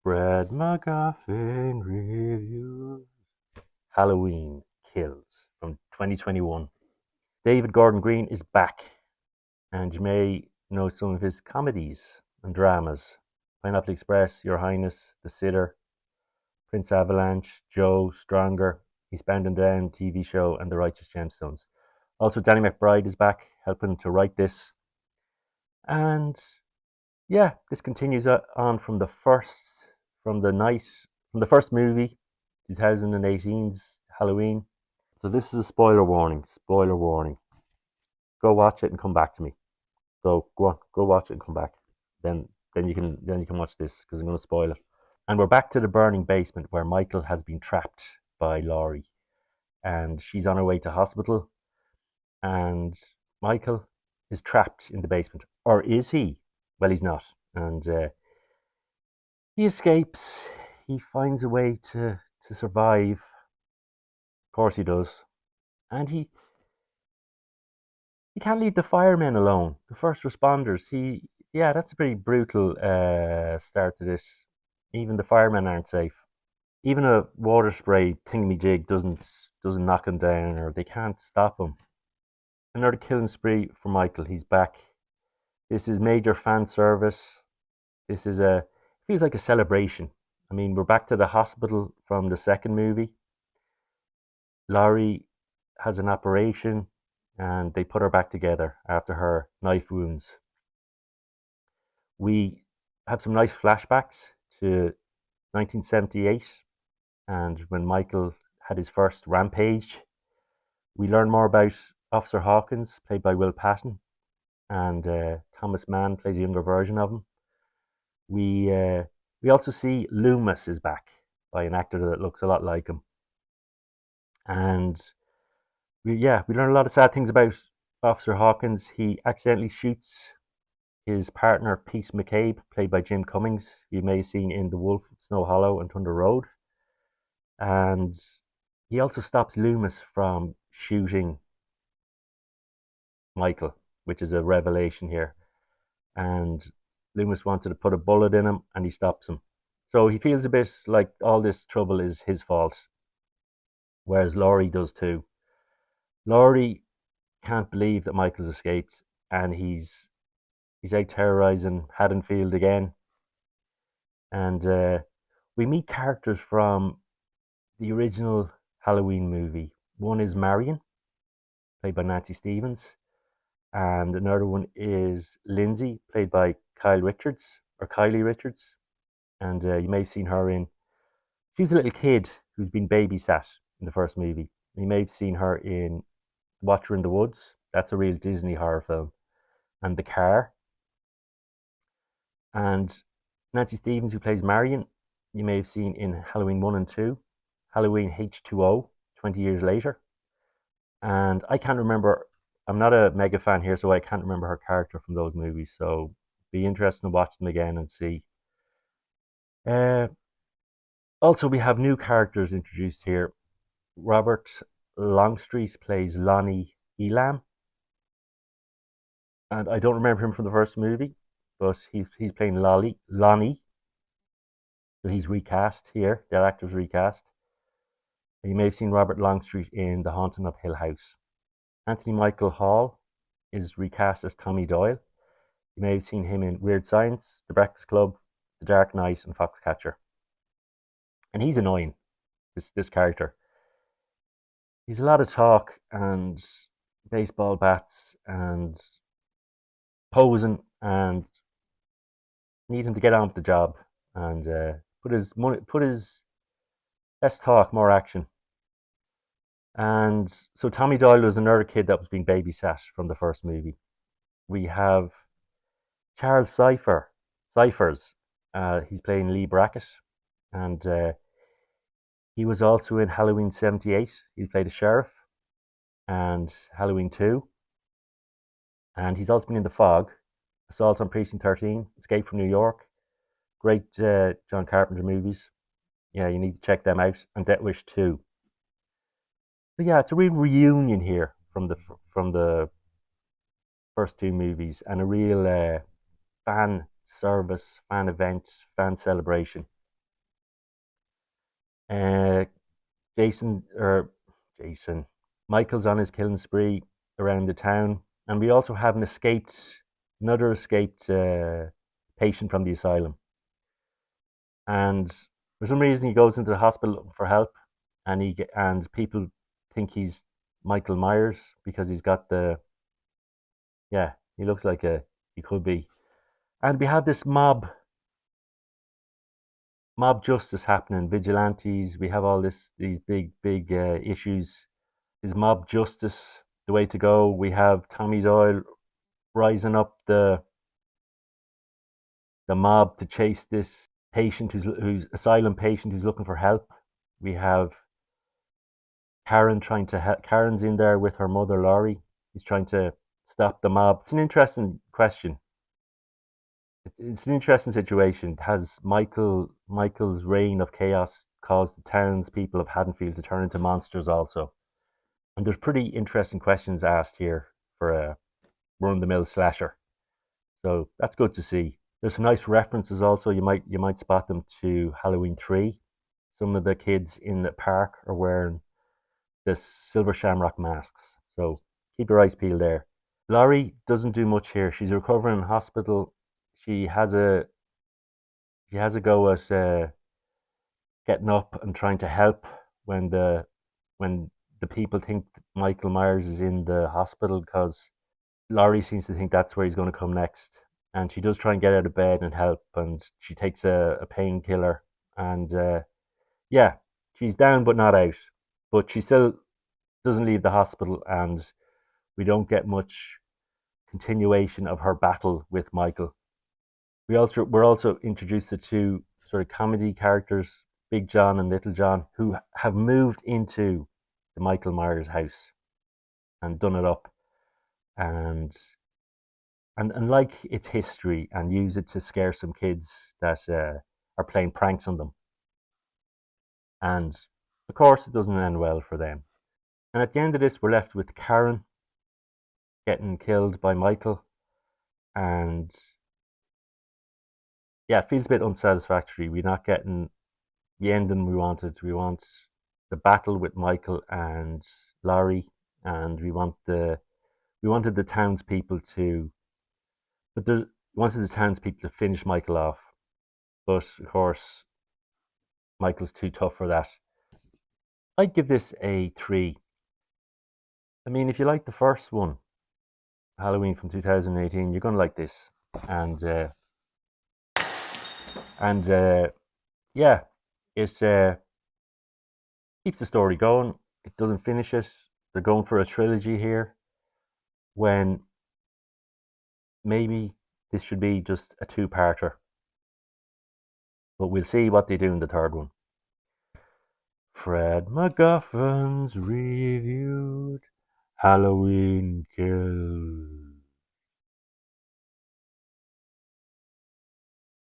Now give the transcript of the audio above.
Brad MacGuffin reviews. Halloween Kills from 2021. David Gordon Green is back, and you may know some of his comedies and dramas. Pineapple Express, Your Highness, The Sitter, Prince Avalanche, Joe, Stronger, Eastbound and Down TV show, and The Righteous Gemstones. Also, Danny McBride is back, helping to write this. And yeah, this continues on from the first movie, 2018's Halloween. So this is a spoiler warning. Spoiler warning. Go watch it and come back to me. Go on, go watch it and come back. Then you can watch this because I'm going to spoil it. And we're back to the burning basement where Michael has been trapped by Laurie, and she's on her way to hospital, and Michael is trapped in the basement, or is he? Well, he's not, and he escapes. He finds a way to survive. Of course, he does, and he can't leave the firemen alone, the first responders. Yeah, that's a pretty brutal start to this. Even the firemen aren't safe. Even a water spray thingamajig doesn't knock him down, or they can't stop him. Another killing spree for Michael. He's back. This is major fan service. This is a feels like a celebration. I mean, we're back to the hospital from the second movie. Laurie has an operation, and they put her back together after her knife wounds. We have some nice flashbacks to 1978 and when Michael had his first rampage. We learn more about Officer Hawkins, played by Will Patton, and Thomas Mann plays a younger version of him. We uh, we also see Loomis is back by an actor that looks a lot like him, and we learn a lot of sad things about Officer Hawkins. He accidentally shoots his partner Pete McCabe, played by Jim Cummings. You may have seen in The Wolf, Snow Hollow, and Thunder Road, and he also stops Loomis from shooting Michael, which is a revelation here. And Loomis wanted to put a bullet in him, and he stops him. So he feels a bit like all this trouble is his fault, whereas Laurie does too. Laurie can't believe that Michael's escaped, and he's out terrorizing Haddonfield again. And we meet characters from the original Halloween movie. One is Marion, played by Nancy Stevens, and another one is Lindsay, played by Kyle Richards or Kylie Richards, and you may have seen her in. She was a little kid who's been babysat in the first movie. You may have seen her in Watcher in the Woods. That's a real Disney horror film, and The Car. And Nancy Stevens, who plays Marion, you may have seen in Halloween 1 and 2, Halloween H2O, 20 years later. And I can't remember, I'm not a mega fan here, so I can't remember her character from those movies. So be interesting to watch them again and see. Uh, Also, we have new characters introduced here. Robert Longstreet plays Lonnie Elam, and I don't remember him from the first movie, but he's playing Lonnie, so he's recast here. That actor's recast. And you may have seen Robert Longstreet in The Haunting of Hill House. Anthony Michael Hall is recast as Tommy Doyle. You may have seen him in Weird Science, The Breakfast Club, The Dark Knight, and Foxcatcher. And he's annoying, this character. He's a lot of talk and baseball bats and posing, and need him to get on with the job and put his less talk, more action. And so Tommy Doyle was another kid that was being babysat from the first movie. We have Charles Cyphers. He's playing Lee Brackett, and he was also in Halloween '78. He played a sheriff, and Halloween 2. And he's also been in The Fog, Assault on Precinct 13, Escape from New York. Great John Carpenter movies. Yeah, you need to check them out. And Death Wish 2. So yeah, it's a real reunion here from the first two movies, and a real fan service, fan event, fan celebration. Uh, Jason or Jason Michael's on his killing spree around the town, and we also have another escaped patient from the asylum, and for some reason he goes into the hospital looking for help, and and people think he's Michael Myers because he's got the yeah he looks like he could be, and we have this mob justice happening, vigilantes. We have all these big issues. Is mob justice the way to go? We have Tommy's Oil rising up the mob to chase this patient who's asylum patient who's looking for help. We have Karen trying to help. Karen's in there with her mother Laurie. He's trying to stop the mob. It's an interesting question. It's an interesting situation. Has Michael's reign of chaos caused the townspeople of Haddonfield to turn into monsters also? And there's pretty interesting questions asked here for a run-of-the-mill slasher. So that's good to see. There's some nice references also. You might spot them to Halloween 3. Some of the kids in the park are wearing the silver shamrock masks. So keep your eyes peeled there. Laurie doesn't do much here. She's recovering in hospital. She has a she has a go at getting up and trying to help when the people think Michael Myers is in the hospital because Laurie seems to think that's where he's going to come next. And she does try and get out of bed and help, and she takes a painkiller. And yeah, she's down but not out. But she still doesn't leave the hospital, and we don't get much continuation of her battle with Michael. We're also introduced to two sort of comedy characters, Big John and Little John, who have moved into the Michael Myers house and done it up, and and like its history, and use it to scare some kids that are playing pranks on them. And of course, it doesn't end well for them. And at the end of this, we're left with Karen getting killed by Michael, and yeah, it feels a bit unsatisfactory. We're not getting the ending we wanted. We want the battle with Michael and Laurie, and we wanted the townspeople to, but there's we wanted the townspeople to finish Michael off. But of course, Michael's too tough for that. I'd give this a 3. I mean, if you like the first one, Halloween from 2018, you're gonna like this, and and yeah, it keeps the story going. It doesn't finish it. They're going for a trilogy here, when maybe this should be just a two-parter. But we'll see what they do in the third one. Fred MacGuffin's reviewed Halloween Kills.